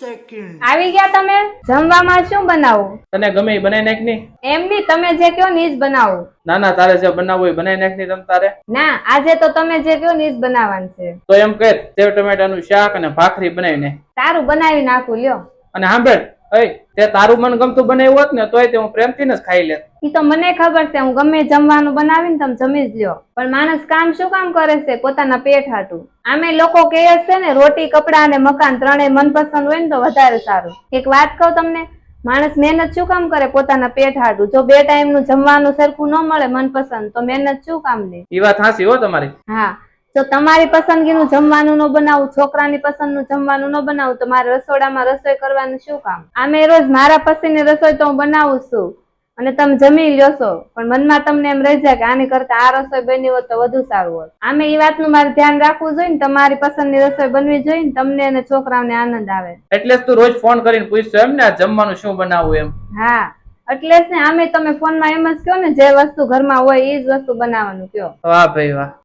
આવી ગયા તમે? જમવામાં શું બનાવું? તને ગમે એ બનાવી નાખ ની. એમ ની, તમે જે કહો ને ઈ જ બનાવું. ના ના, તારે જે બનાવવું હોય બનાવી નાખ ની તમ તારે. ના, આજે તો તમે જે કહો ને ઈ જ બનાવવાનું છે. તો એમ કહે સેવ ટમેટાનું શાક અને ભાખરી બનાવી ને. સારું, બનાવી નાખું લ્યો. અને સાંભળ, તે તારું મન ગમતું બનાવ્યું હોત ને તોય તે હું પ્રેમથી જ ખાઈ લેત. ઈ તો મને ખબર છે, હું ગમે જમવાનું બનાવીને તમે જમી જ લ્યો. પણ માણસ કામ શું કામ કરે છે? પોતાના પેટ હાટું. આમે લોકો કહે છે ને, રોટી કપડા અને મકાન ત્રણેય મનપસંદ હોય ને તો વધારે સારું. એક વાત કહું તમને, માણસ મહેનત શું કામ કરે? પોતાના પેટ હાટું. જો 2 ટાઈમ નું જમવાનું સરખું ન મળે મનપસંદ તો મહેનત શું કામ લે? ઈ વાત હાચી હો તમારી. હા, જો તમારી પસંદગીનું જમવાનું ન બનાવું, છોકરાની પસંદનું જમવાનું ન બનાવું તો મારે રસોડામાં રસોઈ કરવાનું શું કામ? આમે રોજ મારા પસંદની રસોઈ તો હું બનાવું છું અને તમે જમી લ્યો છો, પણ મનમાં તમને એમ રહી જાય કે આની કરતા આ રસોઈ બની હોત તો વધુ સારું હોત. આમે એ વાતનું મારે ધ્યાન રાખવું જોઈએ ને, તમારી પસંદની રસોઈ બનવી જોઈએ ને, તમને અને છોકરાઓને આનંદ આવે. એટલે જ તું રોજ ફોન કરીને પૂછશો એમ ને, આ જમવાનું શું બનાવવું એમ? હા, એટલે જ ને. આમે તમે ફોનમાં એમ જ કહો ને, જે વસ્તુ ઘરમાં હોય એ જ વસ્તુ બનાવવાનું કહો. વાહ ભાઈ વાહ.